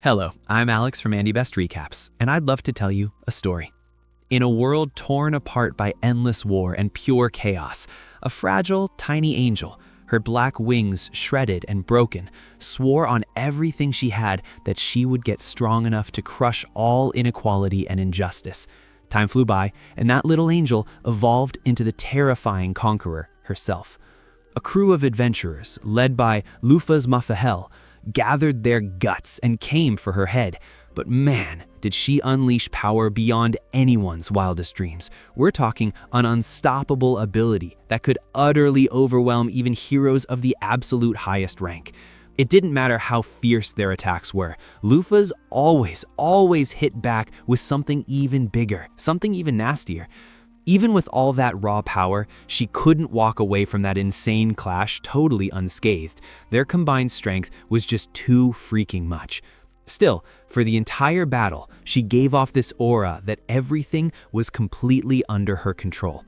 Hello, I'm Alex from Andy Best Recaps, and I'd love to tell you a story. In a world torn apart by endless war and pure chaos, a fragile, tiny angel, her black wings shredded and broken, swore on everything she had that she would get strong enough to crush all inequality and injustice. Time flew by, and that little angel evolved into the terrifying conqueror herself. A crew of adventurers, led by Lufas Mafahel, gathered their guts and came for her head. But man, did she unleash power beyond anyone's wildest dreams. We're talking an unstoppable ability that could utterly overwhelm even heroes of the absolute highest rank. It didn't matter how fierce their attacks were. Lufas always hit back with something even bigger, something even nastier. Even with all that raw power, she couldn't walk away from that insane clash totally unscathed. Their combined strength was just too freaking much. Still, for the entire battle, she gave off this aura that everything was completely under her control.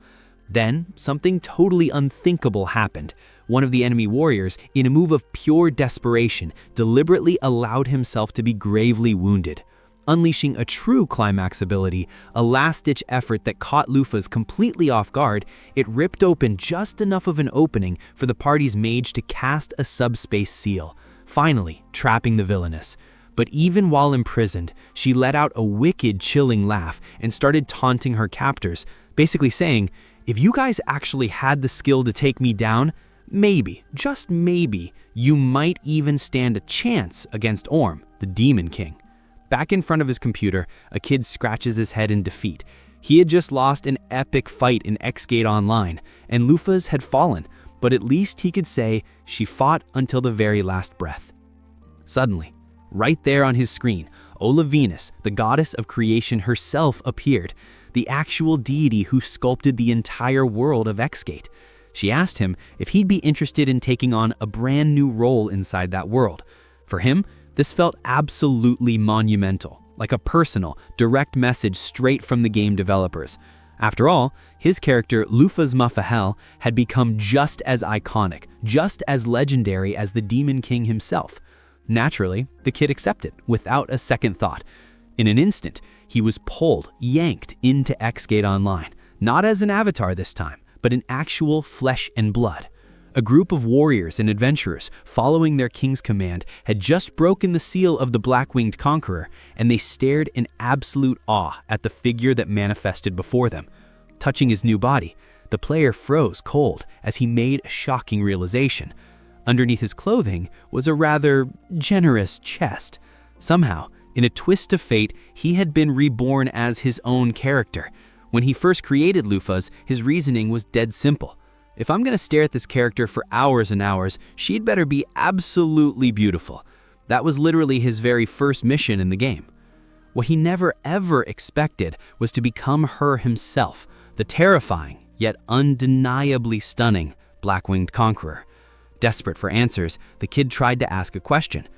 Then, something totally unthinkable happened. One of the enemy warriors, in a move of pure desperation, deliberately allowed himself to be gravely wounded. Unleashing a true climax ability, a last-ditch effort that caught Lufas completely off guard, it ripped open just enough of an opening for the party's mage to cast a subspace seal, finally trapping the villainess. But even while imprisoned, she let out a wicked, chilling laugh and started taunting her captors, basically saying, "If you guys actually had the skill to take me down, maybe, just maybe, you might even stand a chance against Orm, the Demon King." Back in front of his computer, a kid scratches his head in defeat. He had just lost an epic fight in X-Gate Online, and Lufas had fallen, but at least he could say she fought until the very last breath. Suddenly, right there on his screen, Ola Venus, the goddess of creation herself, appeared, the actual deity who sculpted the entire world of X-Gate. She asked him if he'd be interested in taking on a brand new role inside that world. For him, this felt absolutely monumental, like a personal, direct message straight from the game developers. After all, his character, Lufas Mafahel, had become just as iconic, just as legendary as the Demon King himself. Naturally, the kid accepted, without a second thought. In an instant, he was pulled, yanked into X-Gate Online, not as an avatar this time, but in actual flesh and blood. A group of warriors and adventurers, following their king's command, had just broken the seal of the Black-Winged Conqueror, and they stared in absolute awe at the figure that manifested before them. Touching his new body, the player froze cold as he made a shocking realization. Underneath his clothing was a rather generous chest. Somehow, in a twist of fate, he had been reborn as his own character. When he first created Lufas, his reasoning was dead simple. If I'm going to stare at this character for hours and hours, she'd better be absolutely beautiful. That was literally his very first mission in the game. What he never ever expected was to become her himself, the terrifying, yet undeniably stunning Black-Winged Conqueror. Desperate for answers, the kid tried to ask a question,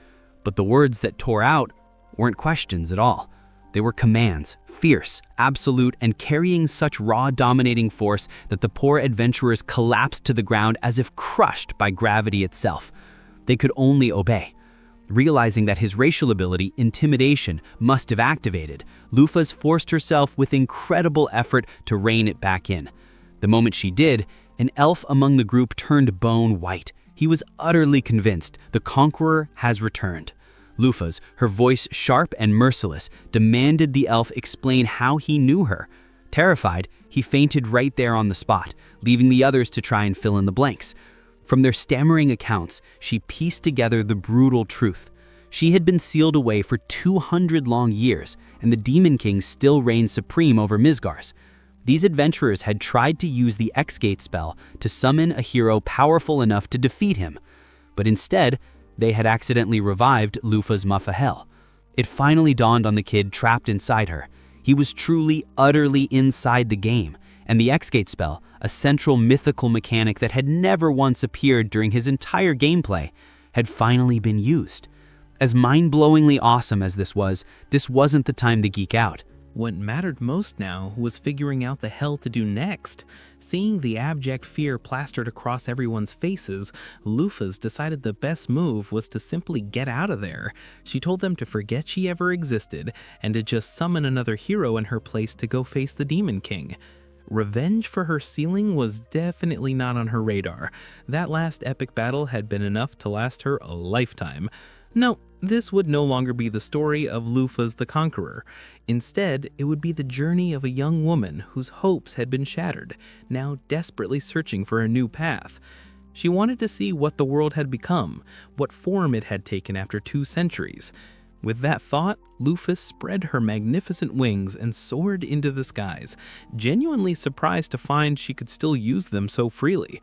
but the words that tore out weren't questions at all. They were commands, fierce, absolute, and carrying such raw, dominating force that the poor adventurers collapsed to the ground as if crushed by gravity itself. They could only obey. Realizing that his racial ability, intimidation, must have activated, Lufas forced herself with incredible effort to rein it back in. The moment she did, an elf among the group turned bone white. He was utterly convinced the conqueror has returned. Lufas, her voice sharp and merciless, demanded the elf explain how he knew her. Terrified, he fainted right there on the spot, leaving the others to try and fill in the blanks. From their stammering accounts, she pieced together the brutal truth. She had been sealed away for 200 long years, and the Demon King still reigned supreme over Misgars. These adventurers had tried to use the X-Gate spell to summon a hero powerful enough to defeat him, but instead, they had accidentally revived Lufas Mafahel. It finally dawned on the kid trapped inside her. He was truly, utterly inside the game, and the X-Gate spell, a central mythical mechanic that had never once appeared during his entire gameplay, had finally been used. As mind-blowingly awesome as this wasn't the time to geek out. What mattered most now was figuring out the hell to do next. Seeing the abject fear plastered across everyone's faces, Lufas decided the best move was to simply get out of there. She told them to forget she ever existed and to just summon another hero in her place to go face the Demon King. Revenge for her sealing was definitely not on her radar. That last epic battle had been enough to last her a lifetime. No, this would no longer be the story of Lufas the Conqueror. Instead, it would be the journey of a young woman whose hopes had been shattered, now desperately searching for a new path. She wanted to see what the world had become, what form it had taken after 2 centuries. With that thought, Lufas spread her magnificent wings and soared into the skies, genuinely surprised to find she could still use them so freely.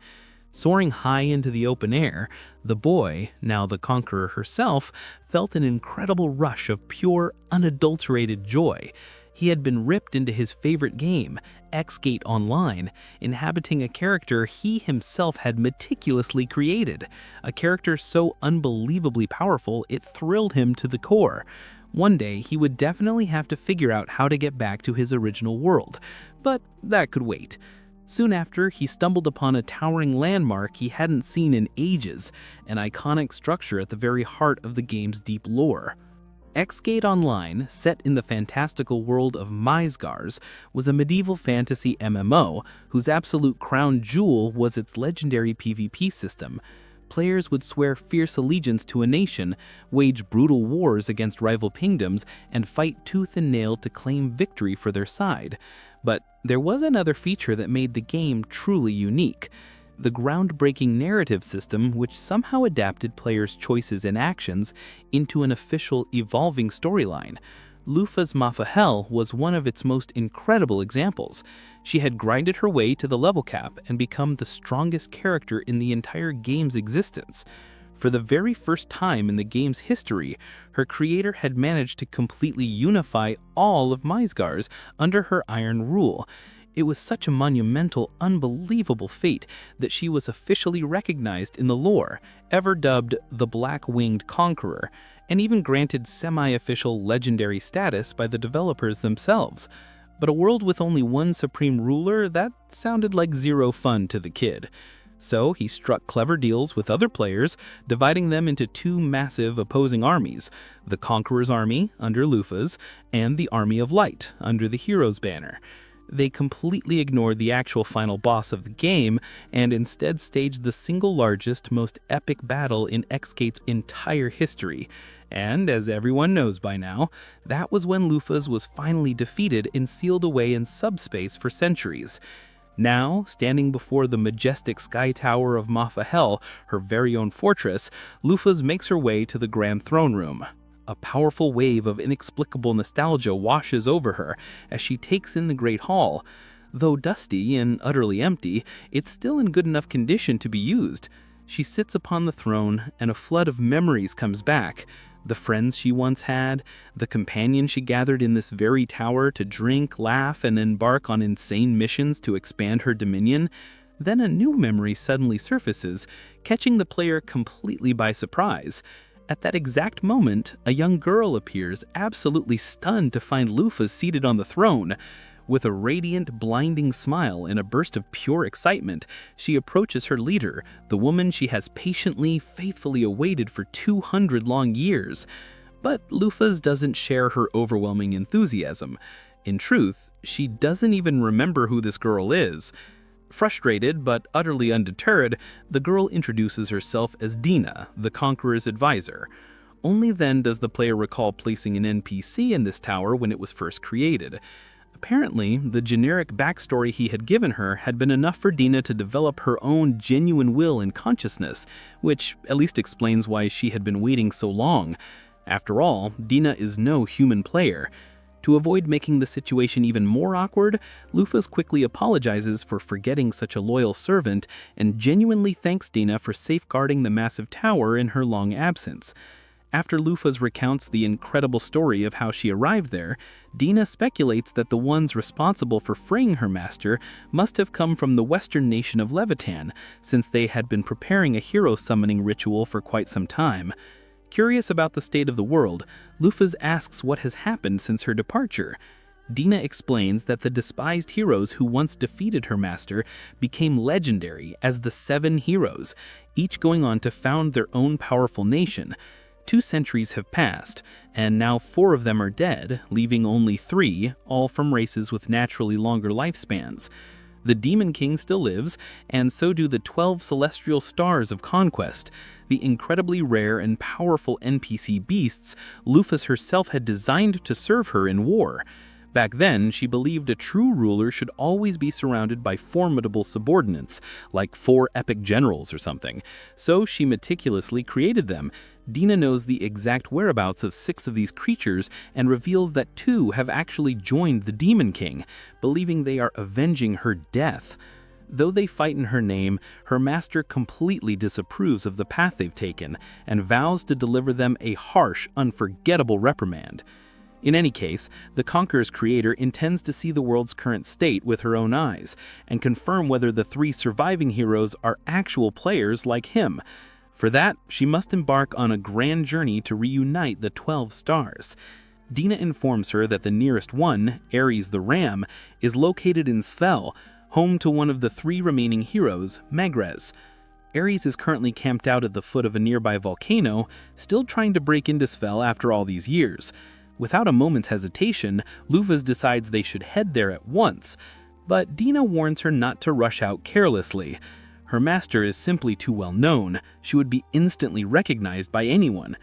Soaring high into the open air, the boy, now the conqueror herself, felt an incredible rush of pure, unadulterated joy. He had been ripped into his favorite game, X-Gate Online, inhabiting a character he himself had meticulously created, a character so unbelievably powerful it thrilled him to the core. One day, he would definitely have to figure out how to get back to his original world, but that could wait. Soon after, he stumbled upon a towering landmark he hadn't seen in ages, an iconic structure at the very heart of the game's deep lore. X-Gate Online, set in the fantastical world of Mizgars, was a medieval fantasy MMO whose absolute crown jewel was its legendary PvP system. Players would swear fierce allegiance to a nation, wage brutal wars against rival kingdoms, and fight tooth and nail to claim victory for their side. But there was another feature that made the game truly unique: the groundbreaking narrative system which somehow adapted players' choices and actions into an official, evolving storyline. Lufas Mafahel was one of its most incredible examples. She had grinded her way to the level cap and become the strongest character in the entire game's existence. For the very first time in the game's history, her creator had managed to completely unify all of Mizgars under her iron rule. It was such a monumental, unbelievable fate that she was officially recognized in the lore, ever dubbed the Black-Winged Conqueror, and even granted semi-official legendary status by the developers themselves. But a world with only one supreme ruler, that sounded like zero fun to the kid. So he struck clever deals with other players, dividing them into 2 massive opposing armies: the Conqueror's Army, under Lufas, and the Army of Light, under the Hero's banner. They completely ignored the actual final boss of the game and instead staged the single largest, most epic battle in X-Gate's entire history. And as everyone knows by now, that was when Lufas was finally defeated and sealed away in subspace for centuries. Now, standing before the majestic sky tower of Mafahel, her very own fortress, Lufas makes her way to the Grand Throne Room. A powerful wave of inexplicable nostalgia washes over her as she takes in the Great Hall. Though dusty and utterly empty, it's still in good enough condition to be used. She sits upon the throne, and a flood of memories comes back. The friends she once had, the companions she gathered in this very tower to drink, laugh, and embark on insane missions to expand her dominion. Then a new memory suddenly surfaces, catching the player completely by surprise. At that exact moment, a young girl appears, absolutely stunned to find Lufas seated on the throne. With a radiant, blinding smile and a burst of pure excitement, she approaches her leader, the woman she has patiently, faithfully awaited for 200 long years. But Lufas doesn't share her overwhelming enthusiasm. In truth, she doesn't even remember who this girl is. Frustrated but utterly undeterred, the girl introduces herself as Dina, the Conqueror's advisor. Only then does the player recall placing an NPC in this tower when it was first created. Apparently, the generic backstory he had given her had been enough for Dina to develop her own genuine will and consciousness, which at least explains why she had been waiting so long. After all, Dina is no human player. To avoid making the situation even more awkward, Lufas quickly apologizes for forgetting such a loyal servant and genuinely thanks Dina for safeguarding the massive tower in her long absence. After Lufas recounts the incredible story of how she arrived there, Dina speculates that the ones responsible for freeing her master must have come from the western nation of Levitan, since they had been preparing a hero summoning ritual for quite some time. Curious about the state of the world, Lufas asks what has happened since her departure. Dina explains that the despised heroes who once defeated her master became legendary as the Seven Heroes, each going on to found their own powerful nation. 2 centuries have passed, and now 4 of them are dead, leaving only 3, all from races with naturally longer lifespans. The Demon King still lives, and so do the 12 celestial stars of conquest, the incredibly rare and powerful NPC beasts Lufus herself had designed to serve her in war. Back then, she believed a true ruler should always be surrounded by formidable subordinates, like 4 epic generals or something, so she meticulously created them. Dina knows the exact whereabouts of 6 of these creatures and reveals that 2 have actually joined the Demon King, believing they are avenging her death. Though they fight in her name, her master completely disapproves of the path they've taken and vows to deliver them a harsh, unforgettable reprimand. In any case, the Conqueror's creator intends to see the world's current state with her own eyes and confirm whether the 3 surviving heroes are actual players like him. For that, she must embark on a grand journey to reunite the 12 stars. Dina informs her that the nearest one, Ares the Ram, is located in Svel, home to one of the 3 remaining heroes, Megrez. Ares is currently camped out at the foot of a nearby volcano, still trying to break into Svel after all these years. Without a moment's hesitation, Lufus decides they should head there at once, but Dina warns her not to rush out carelessly. Her master is simply too well known, she would be instantly recognized by anyone.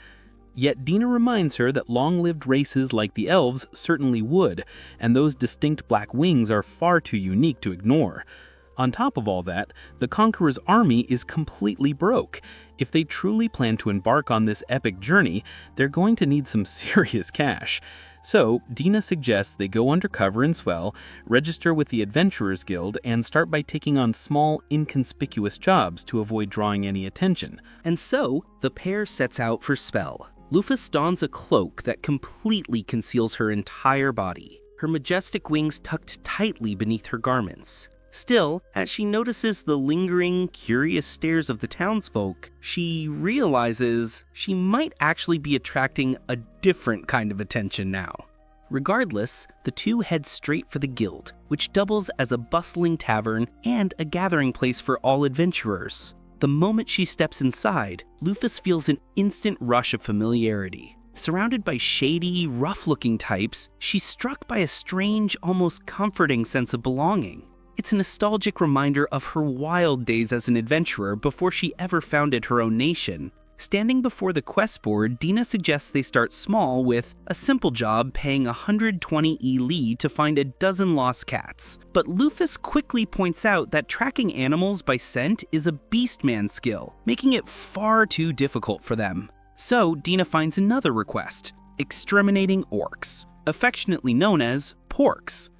Yet Dina reminds her that long-lived races like the elves certainly would, and those distinct black wings are far too unique to ignore. On top of all that, the Conqueror's army is completely broke. If they truly plan to embark on this epic journey, they're going to need some serious cash. So, Dina suggests they go undercover in Svel, register with the Adventurers Guild, and start by taking on small, inconspicuous jobs to avoid drawing any attention. And so, the pair sets out for Svel. Lufus dons a cloak that completely conceals her entire body, her majestic wings tucked tightly beneath her garments. Still, as she notices the lingering, curious stares of the townsfolk, she realizes she might actually be attracting a different kind of attention now. Regardless, the 2 head straight for the guild, which doubles as a bustling tavern and a gathering place for all adventurers. The moment she steps inside, Lufus feels an instant rush of familiarity. Surrounded by shady, rough-looking types, she's struck by a strange, almost comforting sense of belonging. It's a nostalgic reminder of her wild days as an adventurer before she ever founded her own nation. Standing before the quest board, Dina suggests they start small with a simple job paying 120 Li to find a dozen lost cats. But Lufus quickly points out that tracking animals by scent is a beastman skill, making it far too difficult for them. So Dina finds another request, exterminating orcs, affectionately known as porks.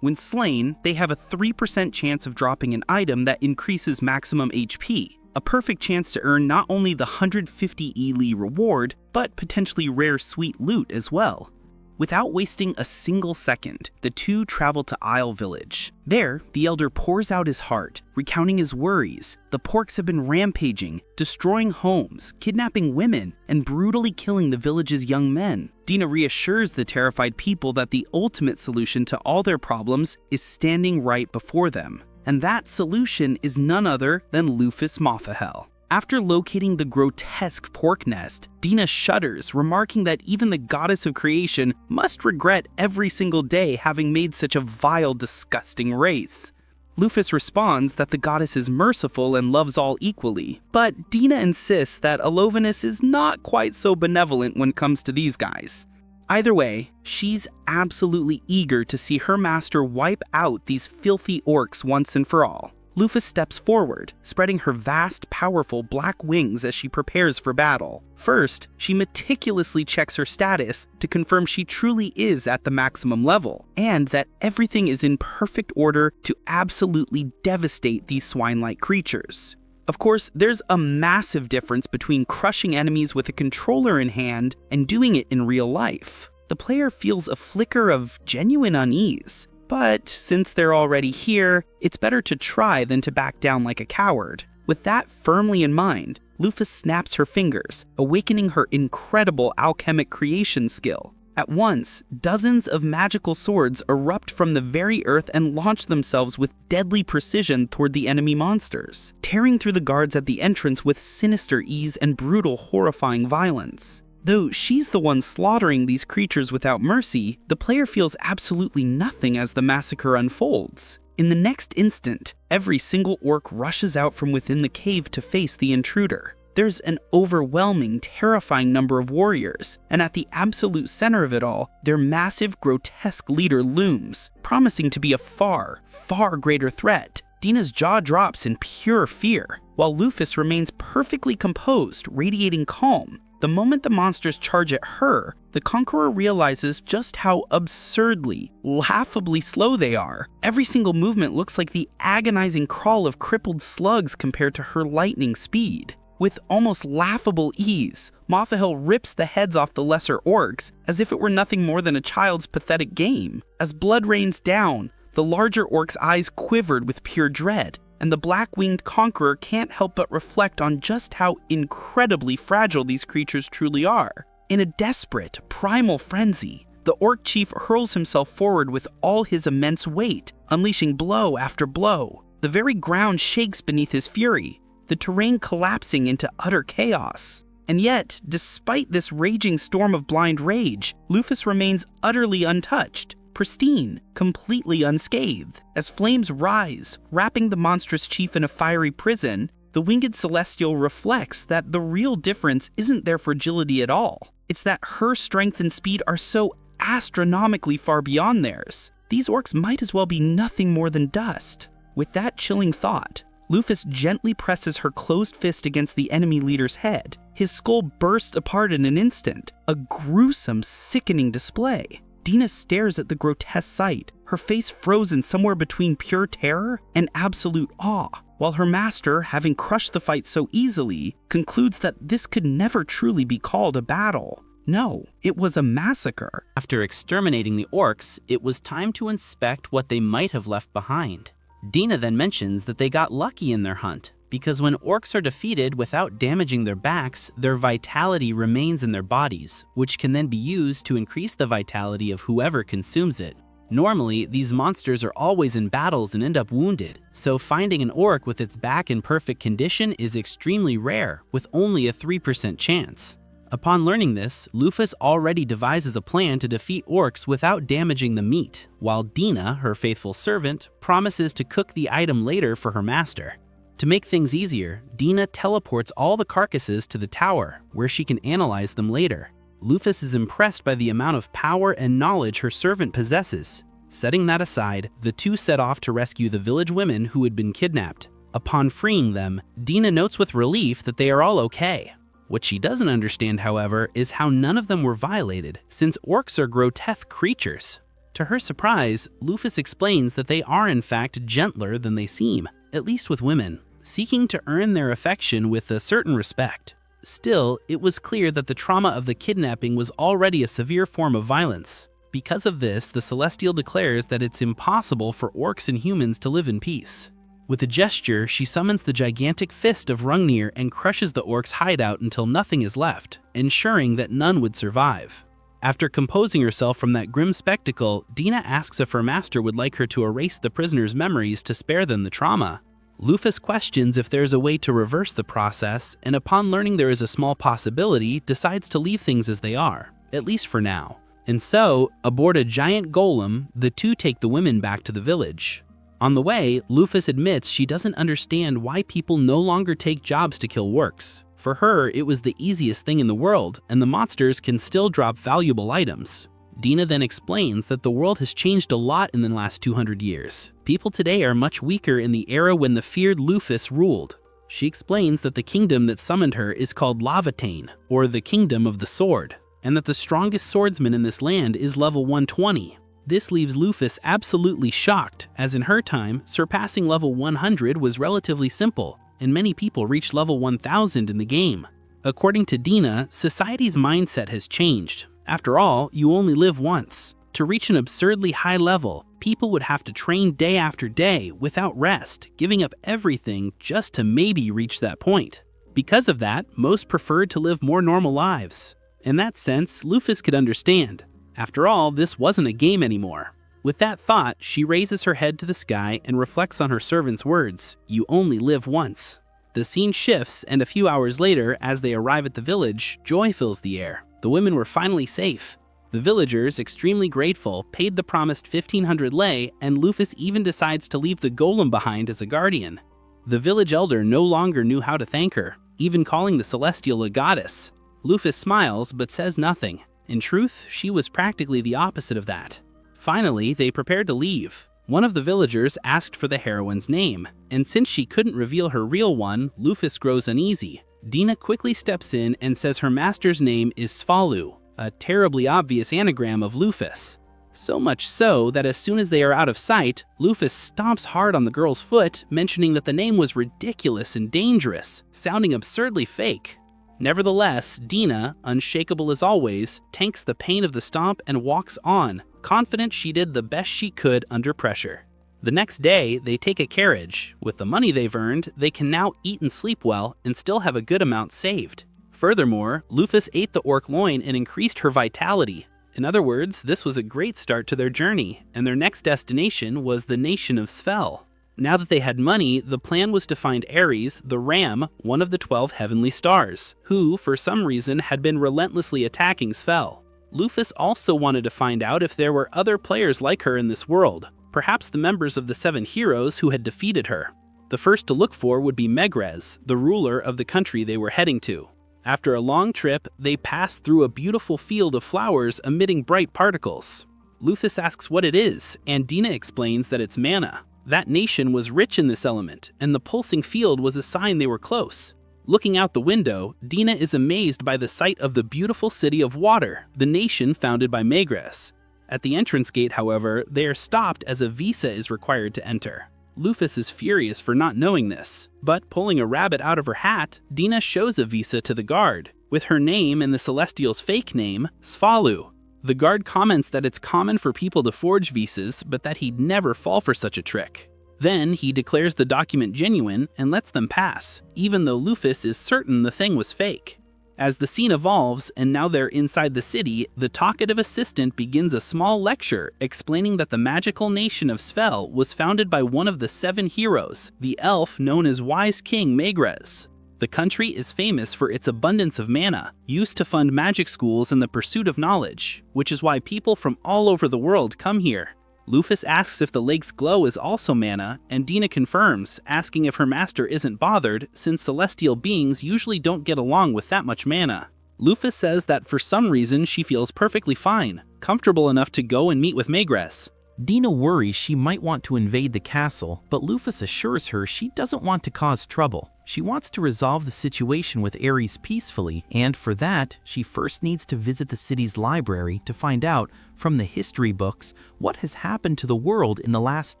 When slain, they have a 3% chance of dropping an item that increases maximum HP, a perfect chance to earn not only the 150 Li reward, but potentially rare sweet loot as well. Without wasting a single second, the 2 travel to Isle Village. There, the elder pours out his heart, recounting his worries. The porks have been rampaging, destroying homes, kidnapping women, and brutally killing the village's young men. Dina reassures the terrified people that the ultimate solution to all their problems is standing right before them. And that solution is none other than Lufus Mothahel. After locating the grotesque pork nest, Dina shudders, remarking that even the goddess of creation must regret every single day having made such a vile, disgusting race. Lufus responds that the goddess is merciful and loves all equally, but Dina insists that Alovanus is not quite so benevolent when it comes to these guys. Either way, she's absolutely eager to see her master wipe out these filthy orcs once and for all. Lufus steps forward, spreading her vast, powerful black wings as she prepares for battle. First, she meticulously checks her status to confirm she truly is at the maximum level, and that everything is in perfect order to absolutely devastate these swine-like creatures. Of course, there's a massive difference between crushing enemies with a controller in hand and doing it in real life. The player feels a flicker of genuine unease. But since they're already here, it's better to try than to back down like a coward. With that firmly in mind, Lufus snaps her fingers, awakening her incredible alchemic creation skill. At once, dozens of magical swords erupt from the very earth and launch themselves with deadly precision toward the enemy monsters, tearing through the guards at the entrance with sinister ease and brutal, horrifying violence. Though she's the one slaughtering these creatures without mercy, the player feels absolutely nothing as the massacre unfolds. In the next instant, every single orc rushes out from within the cave to face the intruder. There's an overwhelming, terrifying number of warriors, and at the absolute center of it all, their massive, grotesque leader looms, promising to be a far, far greater threat. Dina's jaw drops in pure fear, while Lufus remains perfectly composed, radiating calm. The moment the monsters charge at her, the Conqueror realizes just how absurdly, laughably slow they are. Every single movement looks like the agonizing crawl of crippled slugs compared to her lightning speed. With almost laughable ease, Mothahel rips the heads off the lesser orcs as if it were nothing more than a child's pathetic game. As blood rains down, the larger orc's eyes quivered with pure dread, and the black-winged Conqueror can't help but reflect on just how incredibly fragile these creatures truly are. In a desperate, primal frenzy, the orc chief hurls himself forward with all his immense weight, unleashing blow after blow. The very ground shakes beneath his fury, the terrain collapsing into utter chaos. And yet, despite this raging storm of blind rage, Lufus remains utterly untouched, pristine, completely unscathed. As flames rise, wrapping the monstrous chief in a fiery prison, the winged celestial reflects that the real difference isn't their fragility at all. It's that her strength and speed are so astronomically far beyond theirs. These orcs might as well be nothing more than dust. With that chilling thought, Lufus gently presses her closed fist against the enemy leader's head. His skull bursts apart in an instant, a gruesome, sickening display. Dina stares at the grotesque sight, her face frozen somewhere between pure terror and absolute awe, while her master, having crushed the fight so easily, concludes that this could never truly be called a battle. No, it was a massacre. After exterminating the orcs, it was time to inspect what they might have left behind. Dina then mentions that they got lucky in their hunt, because when orcs are defeated without damaging their backs, their vitality remains in their bodies, which can then be used to increase the vitality of whoever consumes it. Normally, these monsters are always in battles and end up wounded, so finding an orc with its back in perfect condition is extremely rare, with only a 3% chance. Upon learning this, Lufus already devises a plan to defeat orcs without damaging the meat, while Dina, her faithful servant, promises to cook the item later for her master. To make things easier, Dina teleports all the carcasses to the tower, where she can analyze them later. Lufus is impressed by the amount of power and knowledge her servant possesses. Setting that aside, the two set off to rescue the village women who had been kidnapped. Upon freeing them, Dina notes with relief that they are all okay. What she doesn't understand, however, is how none of them were violated, since orcs are grotesque creatures. To her surprise, Lufus explains that they are in fact gentler than they seem, at least with women, seeking to earn their affection with a certain respect. Still, it was clear that the trauma of the kidnapping was already a severe form of violence. Because of this, the Celestial declares that it's impossible for orcs and humans to live in peace. With a gesture, she summons the gigantic fist of Hrungnir and crushes the orc's hideout until nothing is left, ensuring that none would survive. After composing herself from that grim spectacle, Dina asks if her master would like her to erase the prisoners' memories to spare them the trauma. Lufus questions if there's a way to reverse the process, and upon learning there is a small possibility, decides to leave things as they are, at least for now. And so, aboard a giant golem, the two take the women back to the village. On the way, Lufus admits she doesn't understand why people no longer take jobs to kill orcs. For her, it was the easiest thing in the world, and the monsters can still drop valuable items. Dina then explains that the world has changed a lot in the last 200 years. People today are much weaker in the era when the feared Lufus ruled. She explains that the kingdom that summoned her is called Lavatane, or the Kingdom of the Sword, and that the strongest swordsman in this land is level 120. This leaves Lufus absolutely shocked, as in her time, surpassing level 100 was relatively simple, and many people reached level 1000 in the game. According to Dina, society's mindset has changed. After all, you only live once. To reach an absurdly high level, people would have to train day after day without rest, giving up everything just to maybe reach that point. Because of that, most preferred to live more normal lives. In that sense, Lufus could understand. After all, this wasn't a game anymore. With that thought, she raises her head to the sky and reflects on her servant's words, "You only live once." The scene shifts, and a few hours later, as they arrive at the village, joy fills the air. The women were finally safe. The villagers, extremely grateful, paid the promised 1,500 lei, and Lufus even decides to leave the golem behind as a guardian. The village elder no longer knew how to thank her, even calling the Celestial a goddess. Lufus smiles but says nothing. In truth, she was practically the opposite of that. Finally, they prepared to leave. One of the villagers asked for the heroine's name, and since she couldn't reveal her real one, Lufus grows uneasy. Dina quickly steps in and says her master's name is Svalu, a terribly obvious anagram of Lufus. So much so that as soon as they are out of sight, Lufus stomps hard on the girl's foot, mentioning that the name was ridiculous and dangerous, sounding absurdly fake. Nevertheless, Dina, unshakable as always, tanks the pain of the stomp and walks on, confident she did the best she could under pressure. The next day, they take a carriage. With the money they've earned, they can now eat and sleep well and still have a good amount saved. Furthermore, Lufus ate the orc loin and increased her vitality. In other words, this was a great start to their journey, and their next destination was the nation of Svel. Now that they had money, the plan was to find Ares, the ram, one of the 12 heavenly stars, who, for some reason, had been relentlessly attacking Svel. Lufus also wanted to find out if there were other players like her in this world, perhaps the members of the 7 heroes who had defeated her. The first to look for would be Megrez, the ruler of the country they were heading to. After a long trip, they pass through a beautiful field of flowers emitting bright particles. Lufus asks what it is, and Dina explains that it's mana. That nation was rich in this element, and the pulsing field was a sign they were close. Looking out the window, Dina is amazed by the sight of the beautiful city of Water, the nation founded by Megrez. At the entrance gate, however, they are stopped as a visa is required to enter. Lufus is furious for not knowing this, but pulling a rabbit out of her hat, Dina shows a visa to the guard, with her name and the Celestial's fake name, Svalu. The guard comments that it's common for people to forge visas, but that he'd never fall for such a trick. Then he declares the document genuine and lets them pass, even though Lufus is certain the thing was fake. As the scene evolves, and now they're inside the city, the talkative assistant begins a small lecture explaining that the magical nation of Svel was founded by one of the 7 heroes, the elf known as Wise King Megrez. The country is famous for its abundance of mana, used to fund magic schools and the pursuit of knowledge, which is why people from all over the world come here. Lufus asks if the lake's glow is also mana, and Dina confirms, asking if her master isn't bothered, since celestial beings usually don't get along with that much mana. Lufus says that for some reason she feels perfectly fine, comfortable enough to go and meet with Megrez. Dina worries she might want to invade the castle, but Lufus assures her she doesn't want to cause trouble. She wants to resolve the situation with Ares peacefully, and for that, she first needs to visit the city's library to find out, from the history books, what has happened to the world in the last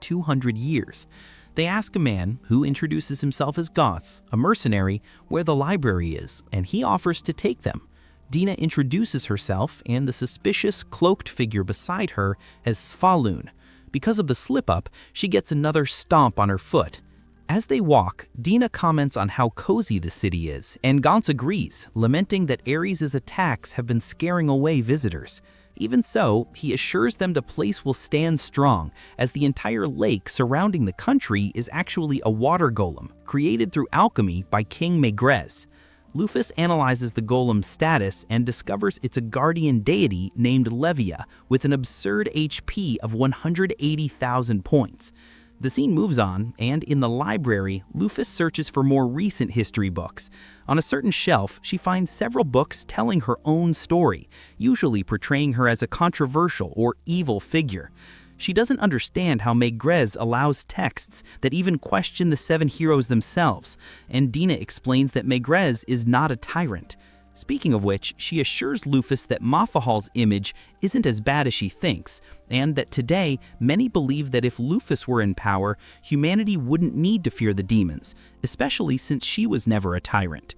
200 years. They ask a man, who introduces himself as Goths, a mercenary, where the library is, and he offers to take them. Dina introduces herself and the suspicious, cloaked figure beside her as Svalun. Because of the slip-up, she gets another stomp on her foot. As they walk, Dina comments on how cozy the city is, and Gaunt agrees, lamenting that Ares' attacks have been scaring away visitors. Even so, he assures them the place will stand strong, as the entire lake surrounding the country is actually a water golem, created through alchemy by King Megrez. Lufus analyzes the golem's status and discovers it's a guardian deity named Levia with an absurd HP of 180,000 points. The scene moves on, and in the library, Lufus searches for more recent history books. On a certain shelf, she finds several books telling her own story, usually portraying her as a controversial or evil figure. She doesn't understand how Megrez allows texts that even question the 7 heroes themselves, and Dina explains that Megrez is not a tyrant. Speaking of which, she assures Lufus that Mafahal's image isn't as bad as she thinks, and that today, many believe that if Lufus were in power, humanity wouldn't need to fear the demons, especially since she was never a tyrant.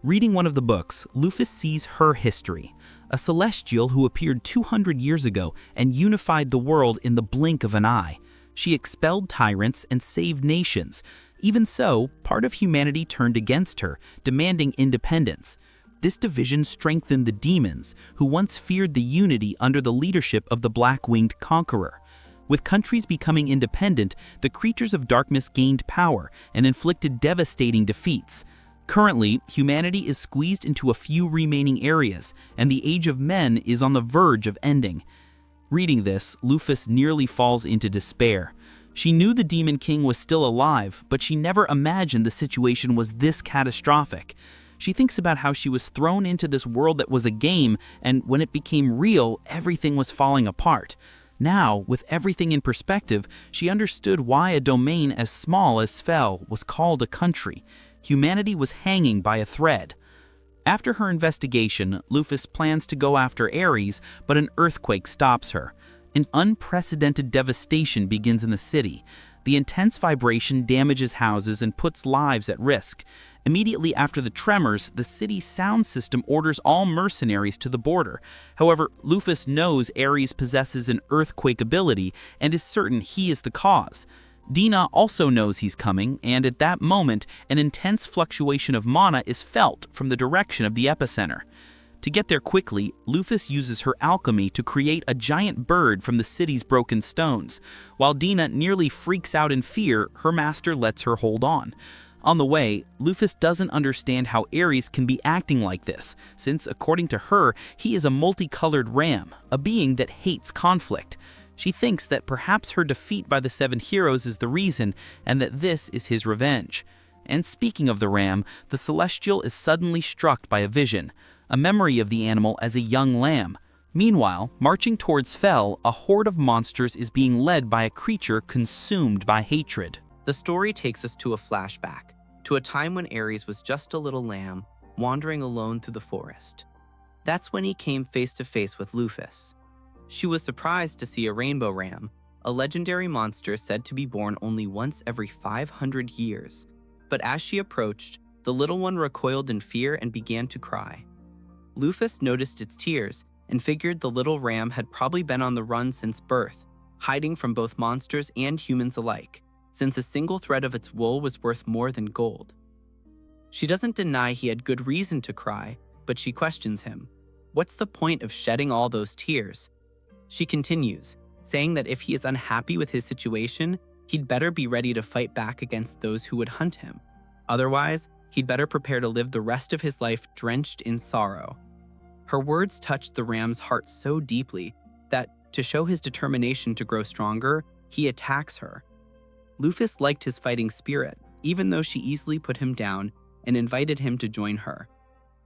Reading one of the books, Lufus sees her history, a celestial who appeared 200 years ago and unified the world in the blink of an eye. She expelled tyrants and saved nations. Even so, part of humanity turned against her, demanding independence. This division strengthened the demons, who once feared the unity under the leadership of the Black-Winged Conqueror. With countries becoming independent, the creatures of darkness gained power and inflicted devastating defeats. Currently, humanity is squeezed into a few remaining areas, and the Age of Men is on the verge of ending. Reading this, Lufus nearly falls into despair. She knew the Demon King was still alive, but she never imagined the situation was this catastrophic. She thinks about how she was thrown into this world that was a game, and when it became real, everything was falling apart. Now, with everything in perspective, she understood why a domain as small as Svel was called a country. Humanity was hanging by a thread. After her investigation, Lufus plans to go after Ares, but an earthquake stops her. An unprecedented devastation begins in the city. The intense vibration damages houses and puts lives at risk. Immediately after the tremors, the city's sound system orders all mercenaries to the border. However, Lufus knows Ares possesses an earthquake ability and is certain he is the cause. Dina also knows he's coming, and at that moment, an intense fluctuation of mana is felt from the direction of the epicenter. To get there quickly, Lufus uses her alchemy to create a giant bird from the city's broken stones. While Dina nearly freaks out in fear, her master lets her hold on. On the way, Lufus doesn't understand how Ares can be acting like this, since according to her, he is a multicolored ram, a being that hates conflict. She thinks that perhaps her defeat by the Seven Heroes is the reason, and that this is his revenge. And speaking of the ram, the Celestial is suddenly struck by a vision, a memory of the animal as a young lamb. Meanwhile, marching towards Fel, a horde of monsters is being led by a creature consumed by hatred. The story takes us to a flashback, to a time when Ares was just a little lamb, wandering alone through the forest. That's when he came face to face with Lufus. She was surprised to see a rainbow ram, a legendary monster said to be born only once every 500 years. But as she approached, the little one recoiled in fear and began to cry. Lufus noticed its tears and figured the little ram had probably been on the run since birth, hiding from both monsters and humans alike, since a single thread of its wool was worth more than gold. She doesn't deny he had good reason to cry, but she questions him. What's the point of shedding all those tears? She continues, saying that if he is unhappy with his situation, he'd better be ready to fight back against those who would hunt him. Otherwise, he'd better prepare to live the rest of his life drenched in sorrow. Her words touched the ram's heart so deeply that, to show his determination to grow stronger, he attacks her. Lufus liked his fighting spirit, even though she easily put him down and invited him to join her.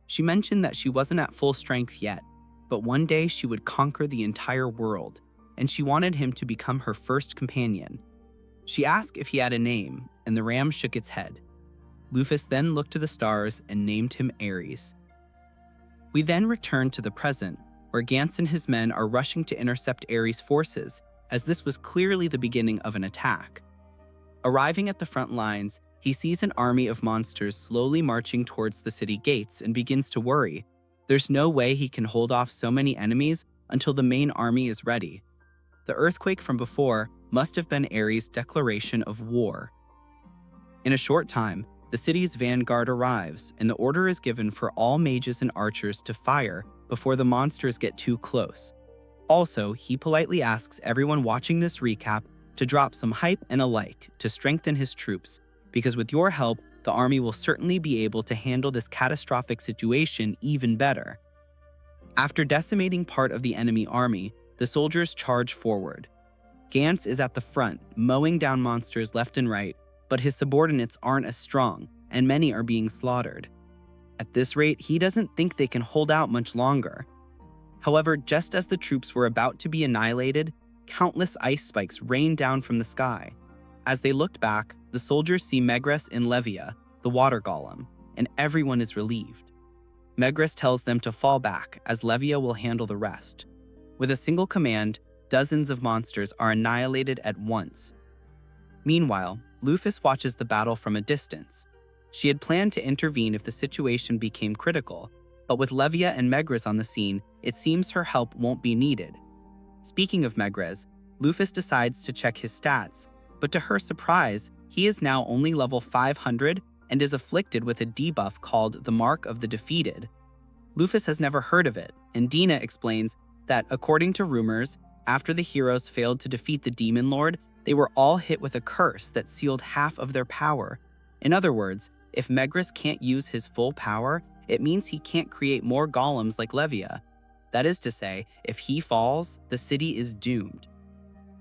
She mentioned that she wasn't at full strength yet, but one day she would conquer the entire world, and she wanted him to become her first companion. She asked if he had a name, and the ram shook its head. Lufus then looked to the stars and named him Ares. We then return to the present, where Gantz and his men are rushing to intercept Ares' forces, as this was clearly the beginning of an attack. Arriving at the front lines, he sees an army of monsters slowly marching towards the city gates and begins to worry. There's no way he can hold off so many enemies until the main army is ready. The earthquake from before must have been Ares' declaration of war. In a short time, the city's vanguard arrives, and the order is given for all mages and archers to fire before the monsters get too close. Also, he politely asks everyone watching this recap to drop some hype and a like to strengthen his troops, because with your help, the army will certainly be able to handle this catastrophic situation even better. After decimating part of the enemy army, the soldiers charge forward. Gantz is at the front, mowing down monsters left and right, but his subordinates aren't as strong, and many are being slaughtered. At this rate, he doesn't think they can hold out much longer. However, just as the troops were about to be annihilated, countless ice spikes rained down from the sky. As they looked back, the soldiers see Megrez and Levia, the water golem, and everyone is relieved. Megrez tells them to fall back, as Levia will handle the rest. With a single command, dozens of monsters are annihilated at once. Meanwhile, Lufus watches the battle from a distance. She had planned to intervene if the situation became critical, but with Levia and Megrez on the scene, it seems her help won't be needed. Speaking of Megrez, Lufus decides to check his stats, but to her surprise, he is now only level 500 and is afflicted with a debuff called the Mark of the Defeated. Lufus has never heard of it, and Dina explains that according to rumors, after the heroes failed to defeat the Demon Lord, they were all hit with a curse that sealed half of their power. In other words, if Megris can't use his full power, it means he can't create more golems like Levia. That is to say, if he falls, the city is doomed.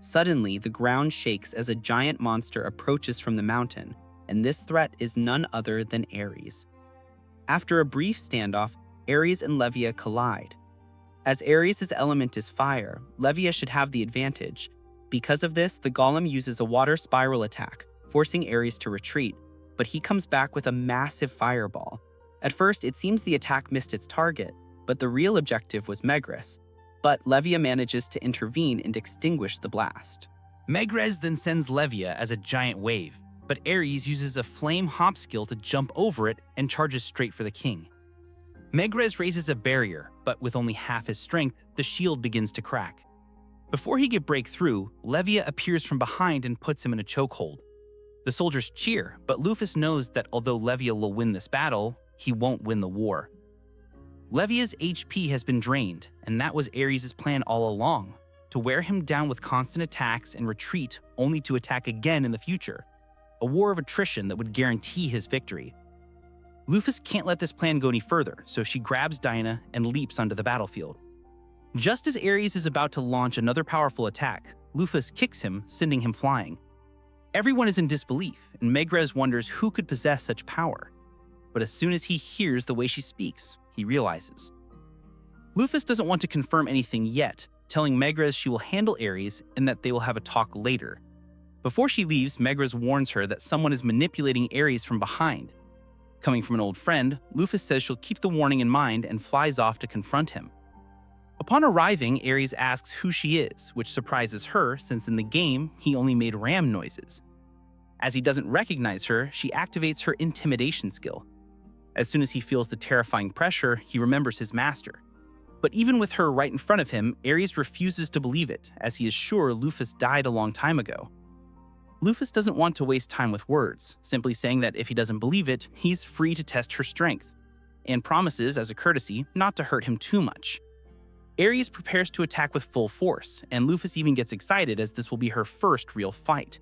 Suddenly, the ground shakes as a giant monster approaches from the mountain, and this threat is none other than Ares. After a brief standoff, Ares and Levia collide. As Ares' element is fire, Levia should have the advantage. Because of this, the golem uses a water spiral attack, forcing Ares to retreat, but he comes back with a massive fireball. At first, it seems the attack missed its target, but the real objective was Megris. But Levia manages to intervene and extinguish the blast. Megrez then sends Levia as a giant wave, but Ares uses a flame hop skill to jump over it and charges straight for the king. Megrez raises a barrier, but with only half his strength, the shield begins to crack. Before he can break through, Levia appears from behind and puts him in a chokehold. The soldiers cheer, but Lufus knows that although Levia will win this battle, he won't win the war. Levia's HP has been drained, and that was Ares' plan all along, to wear him down with constant attacks and retreat only to attack again in the future. A war of attrition that would guarantee his victory. Lufus can't let this plan go any further, so she grabs Dinah and leaps onto the battlefield. Just as Ares is about to launch another powerful attack, Lufus kicks him, sending him flying. Everyone is in disbelief, and Megrez wonders who could possess such power. But as soon as he hears the way she speaks, he realizes. Lufus doesn't want to confirm anything yet, telling Megrez she will handle Ares and that they will have a talk later. Before she leaves, Megrez warns her that someone is manipulating Ares from behind. Coming from an old friend, Lufus says she'll keep the warning in mind and flies off to confront him. Upon arriving, Ares asks who she is, which surprises her since in the game, he only made ram noises. As he doesn't recognize her, she activates her intimidation skill. As soon as he feels the terrifying pressure, he remembers his master. But even with her right in front of him, Ares refuses to believe it, as he is sure Lufus died a long time ago. Lufus doesn't want to waste time with words, simply saying that if he doesn't believe it, he's free to test her strength, and promises, as a courtesy, not to hurt him too much. Ares prepares to attack with full force, and Lufus even gets excited as this will be her first real fight.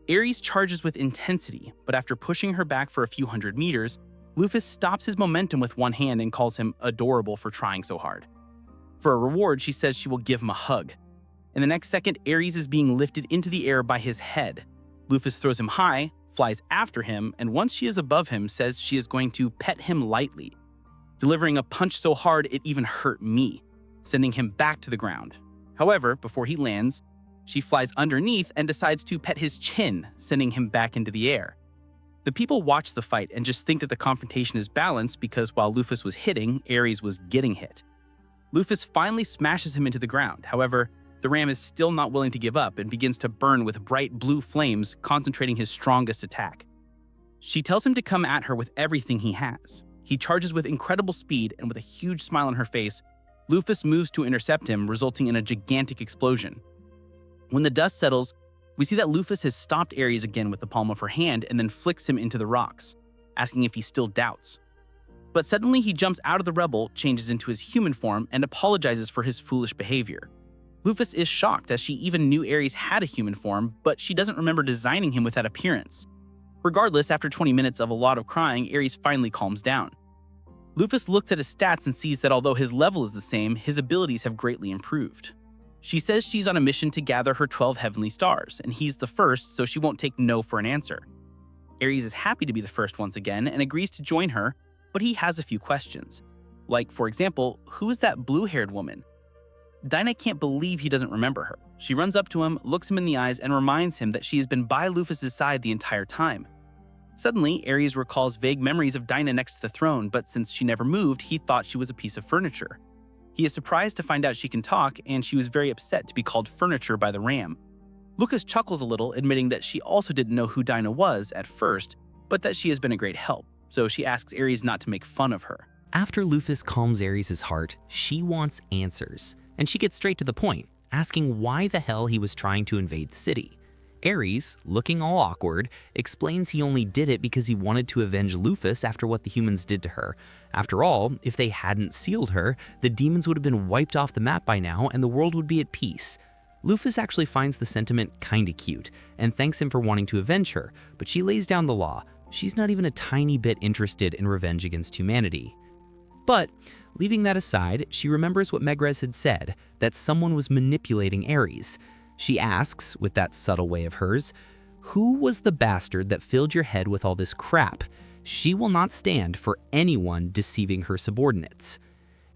Ares charges with intensity, but after pushing her back for a few hundred meters, Lufus stops his momentum with one hand and calls him adorable for trying so hard. For a reward, she says she will give him a hug. In the next second, Ares is being lifted into the air by his head. Lufus throws him high, flies after him, and once she is above him, says she is going to pet him lightly, delivering a punch so hard it even hurt me, sending him back to the ground. However, before he lands, she flies underneath and decides to pet his chin, sending him back into the air. The people watch the fight and just think that the confrontation is balanced because while Lufus was hitting, Ares was getting hit. Lufus finally smashes him into the ground. However, the ram is still not willing to give up and begins to burn with bright blue flames, concentrating his strongest attack. She tells him to come at her with everything he has. He charges with incredible speed, and with a huge smile on her face, Lufus moves to intercept him, resulting in a gigantic explosion. When the dust settles, we see that Lufus has stopped Ares again with the palm of her hand and then flicks him into the rocks, asking if he still doubts. But suddenly he jumps out of the rubble, changes into his human form, and apologizes for his foolish behavior. Lufus is shocked as she even knew Ares had a human form, but she doesn't remember designing him with that appearance. Regardless, after 20 minutes of a lot of crying, Ares finally calms down. Lufus looks at his stats and sees that although his level is the same, his abilities have greatly improved. She says she's on a mission to gather her 12 heavenly stars, and he's the first, so she won't take no for an answer. Ares is happy to be the first once again and agrees to join her, but he has a few questions. Like, for example, who is that blue-haired woman? Dinah can't believe he doesn't remember her. She runs up to him, looks him in the eyes, and reminds him that she has been by Lufus' side the entire time. Suddenly, Ares recalls vague memories of Dinah next to the throne, but since she never moved, he thought she was a piece of furniture. He is surprised to find out she can talk, and she was very upset to be called furniture by the ram. Lucas chuckles a little, admitting that she also didn't know who Dinah was at first, but that she has been a great help, so she asks Ares not to make fun of her. After Lufus calms Ares' heart, she wants answers, and she gets straight to the point, asking why the hell he was trying to invade the city. Ares, looking all awkward, explains he only did it because he wanted to avenge Lufus after what the humans did to her. After all, if they hadn't sealed her, the demons would have been wiped off the map by now and the world would be at peace. Lufus actually finds the sentiment kinda cute and thanks him for wanting to avenge her, but she lays down the law. She's not even a tiny bit interested in revenge against humanity. But, leaving that aside, she remembers what Megrez had said, that someone was manipulating Ares. She asks, with that subtle way of hers, "Who was the bastard that filled your head with all this crap? She will not stand for anyone deceiving her subordinates."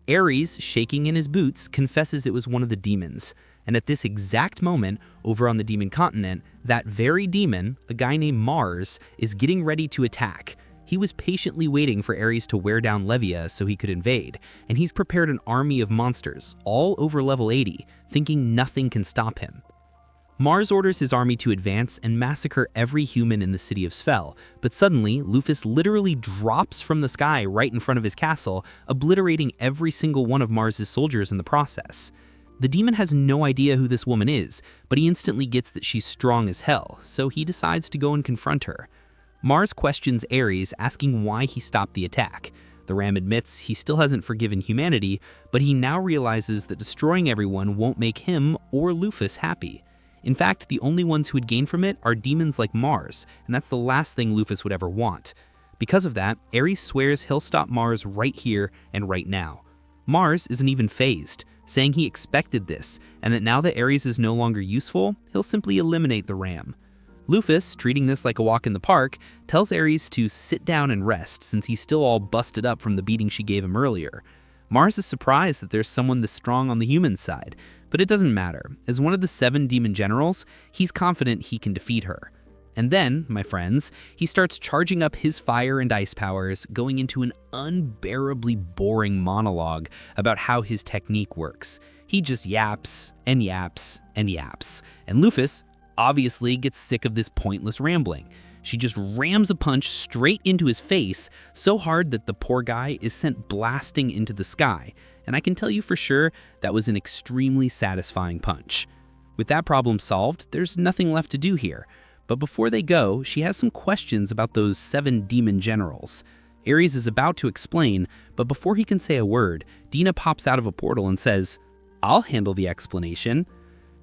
Ares, shaking in his boots, confesses it was one of the demons. And at this exact moment, over on the demon continent, that very demon, a guy named Mars, is getting ready to attack. He was patiently waiting for Ares to wear down Levia so he could invade, and he's prepared an army of monsters, all over level 80, thinking nothing can stop him. Mars orders his army to advance and massacre every human in the city of Svel, but suddenly, Lufus literally drops from the sky right in front of his castle, obliterating every single one of Mars's soldiers in the process. The demon has no idea who this woman is, but he instantly gets that she's strong as hell, so he decides to go and confront her. Mars questions Ares, asking why he stopped the attack. The ram admits he still hasn't forgiven humanity, but he now realizes that destroying everyone won't make him or Lufus happy. In fact, the only ones who would gain from it are demons like Mars, and that's the last thing Lufus would ever want. Because of that, Ares swears he'll stop Mars right here and right now. Mars isn't even fazed, saying he expected this, and that now that Ares is no longer useful, he'll simply eliminate the ram. Lufus, treating this like a walk in the park, tells Ares to sit down and rest since he's still all busted up from the beating she gave him earlier. Mars is surprised that there's someone this strong on the human side, but it doesn't matter. As one of the 7 demon generals, he's confident he can defeat her. And then, my friends, he starts charging up his fire and ice powers, going into an unbearably boring monologue about how his technique works. He just yaps and yaps and yaps, and Lufus obviously gets sick of this pointless rambling. She just rams a punch straight into his face, so hard that the poor guy is sent blasting into the sky, and I can tell you for sure that was an extremely satisfying punch. With that problem solved, there's nothing left to do here. But before they go, she has some questions about those 7 demon generals. Ares is about to explain, but before he can say a word, Dina pops out of a portal and says, "I'll handle the explanation."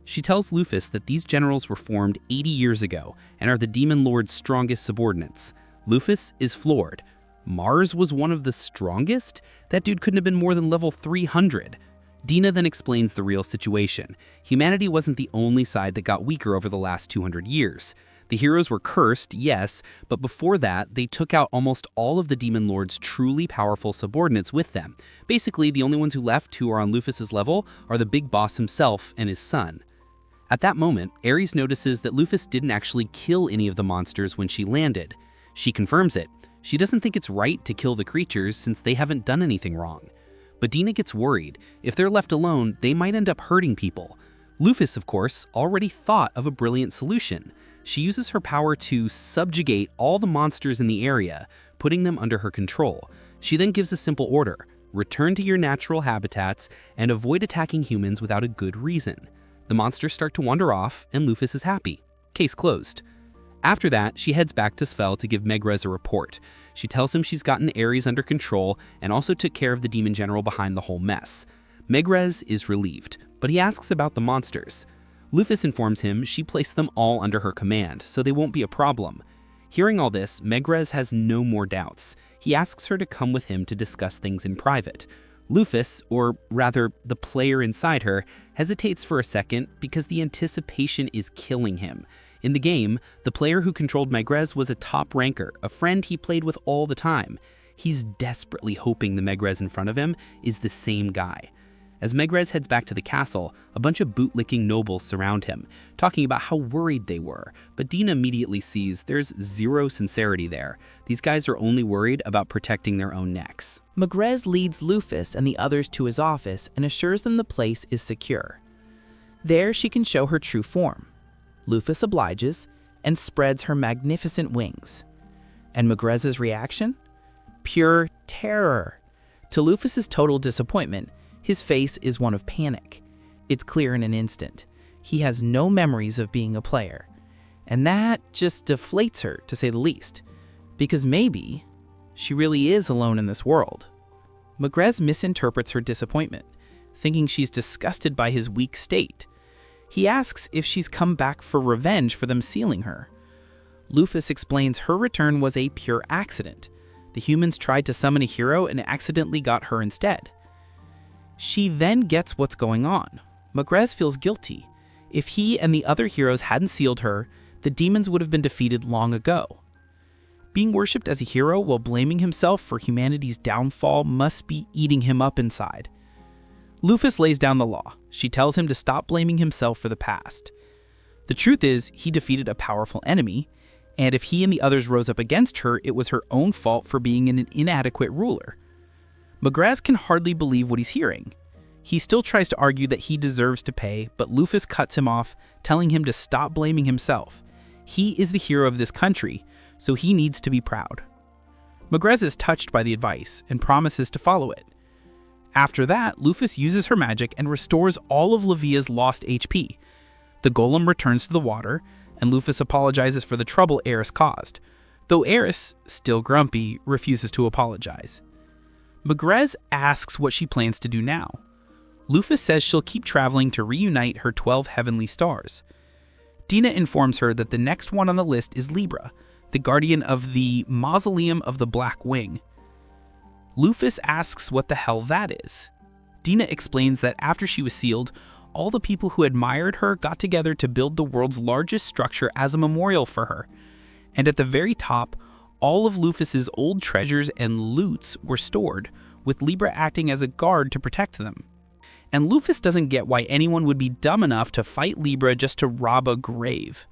She tells Lufus that these generals were formed 80 years ago and are the Demon Lord's strongest subordinates. Lufus is floored. Mars was one of the strongest? That dude couldn't have been more than level 300. Dina then explains the real situation. Humanity wasn't the only side that got weaker over the last 200 years. The heroes were cursed, yes, but before that, they took out almost all of the Demon Lord's truly powerful subordinates with them. Basically, the only ones who left who are on Lufus's level are the big boss himself and his son. At that moment, Ares notices that Lufus didn't actually kill any of the monsters when she landed. She confirms it. She doesn't think it's right to kill the creatures since they haven't done anything wrong. But Dina gets worried. If they're left alone, they might end up hurting people. Lufus, of course, already thought of a brilliant solution. She uses her power to subjugate all the monsters in the area, putting them under her control. She then gives a simple order: return to your natural habitats and avoid attacking humans without a good reason. The monsters start to wander off, and Lufus is happy. Case closed. After that, she heads back to Svel to give Megrez a report. She tells him she's gotten Ares under control and also took care of the demon general behind the whole mess. Megrez is relieved, but he asks about the monsters. Lufus informs him she placed them all under her command, so they won't be a problem. Hearing all this, Megrez has no more doubts. He asks her to come with him to discuss things in private. Lufus, or rather the player inside her, hesitates for a second because the anticipation is killing him. In the game, the player who controlled Megrez was a top ranker, a friend he played with all the time. He's desperately hoping the Megrez in front of him is the same guy. As Megrez heads back to the castle, a bunch of bootlicking nobles surround him, talking about how worried they were, but Dina immediately sees there's zero sincerity there. These guys are only worried about protecting their own necks. Megrez leads Lufus and the others to his office and assures them the place is secure. There she can show her true form. Lufus obliges and spreads her magnificent wings. And Megrez's reaction? Pure terror. To Lufus's total disappointment, his face is one of panic. It's clear in an instant. He has no memories of being a player. And that just deflates her, to say the least, because maybe she really is alone in this world. Magrez misinterprets her disappointment, thinking she's disgusted by his weak state. He asks if she's come back for revenge for them sealing her. Lufus explains her return was a pure accident. The humans tried to summon a hero and accidentally got her instead. She then gets what's going on. Magrez feels guilty. If he and the other heroes hadn't sealed her, the demons would have been defeated long ago. Being worshipped as a hero while blaming himself for humanity's downfall must be eating him up inside. Lufus lays down the law. She tells him to stop blaming himself for the past. The truth is, he defeated a powerful enemy, and if he and the others rose up against her, it was her own fault for being an inadequate ruler. Magrez can hardly believe what he's hearing. He still tries to argue that he deserves to pay, but Lufus cuts him off, telling him to stop blaming himself. He is the hero of this country, so he needs to be proud. Magrez is touched by the advice and promises to follow it. After that, Lufus uses her magic and restores all of Levia's lost HP. The golem returns to the water, and Lufus apologizes for the trouble Eris caused, though Eris, still grumpy, refuses to apologize. Magrez asks what she plans to do now. Lufus says she'll keep traveling to reunite her 12 heavenly stars. Dina informs her that the next one on the list is Libra, the guardian of the Mausoleum of the Black Wing. Lufus asks what the hell that is. Dina explains that after she was sealed, all the people who admired her got together to build the world's largest structure as a memorial for her. And at the very top, all of Lufus's old treasures and loots were stored, with Libra acting as a guard to protect them. And Lufus doesn't get why anyone would be dumb enough to fight Libra just to rob a grave.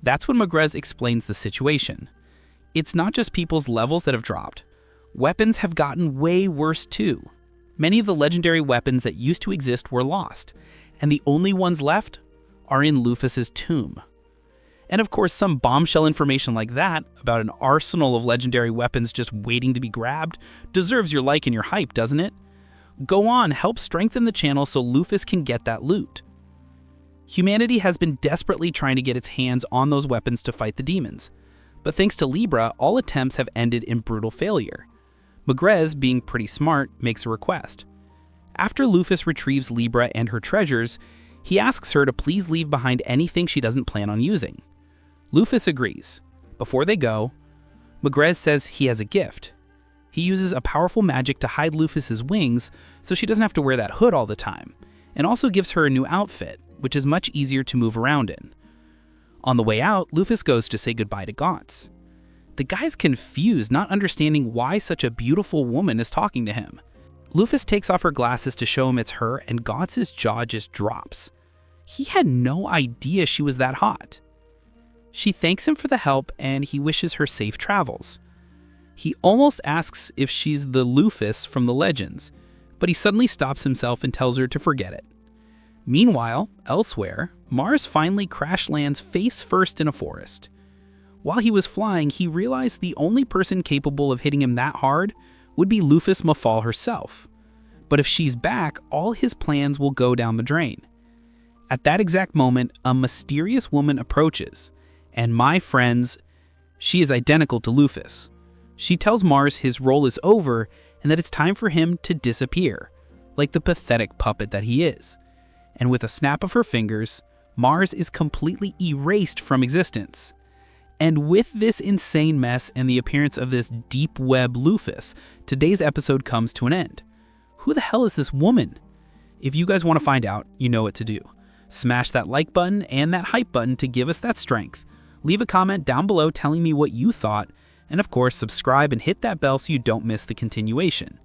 That's when Magrez explains the situation. It's not just people's levels that have dropped. Weapons have gotten way worse too. Many of the legendary weapons that used to exist were lost, and the only ones left are in Lufus's tomb. And of course, some bombshell information like that, about an arsenal of legendary weapons just waiting to be grabbed, deserves your like and your hype, doesn't it? Go on, help strengthen the channel so Lufus can get that loot. Humanity has been desperately trying to get its hands on those weapons to fight the demons, but thanks to Libra, all attempts have ended in brutal failure. Magrez, being pretty smart, makes a request. After Lufus retrieves Libra and her treasures, he asks her to please leave behind anything she doesn't plan on using. Lufus agrees. Before they go, Magrez says he has a gift. He uses a powerful magic to hide Lufus's wings so she doesn't have to wear that hood all the time, and also gives her a new outfit, which is much easier to move around in. On the way out, Lufus goes to say goodbye to Gauntz. The guy's confused, not understanding why such a beautiful woman is talking to him. Lufus takes off her glasses to show him it's her, and Gauntz's jaw just drops. He had no idea she was that hot. She thanks him for the help, and he wishes her safe travels. He almost asks if she's the Lufus from the legends, but he suddenly stops himself and tells her to forget it. Meanwhile, elsewhere, Mars finally crash lands face first in a forest. While he was flying, he realized the only person capable of hitting him that hard would be Lufus Mafal herself. But if she's back, all his plans will go down the drain. At that exact moment, a mysterious woman approaches, and my friends, she is identical to Lufus. She tells Mars his role is over and that it's time for him to disappear, like the pathetic puppet that he is. And with a snap of her fingers, Mars is completely erased from existence. And with this insane mess and the appearance of this deep web Lufus, today's episode comes to an end. Who the hell is this woman? If you guys want to find out, you know what to do. Smash that like button and that hype button to give us that strength. Leave a comment down below telling me what you thought, and of course subscribe and hit that bell so you don't miss the continuation.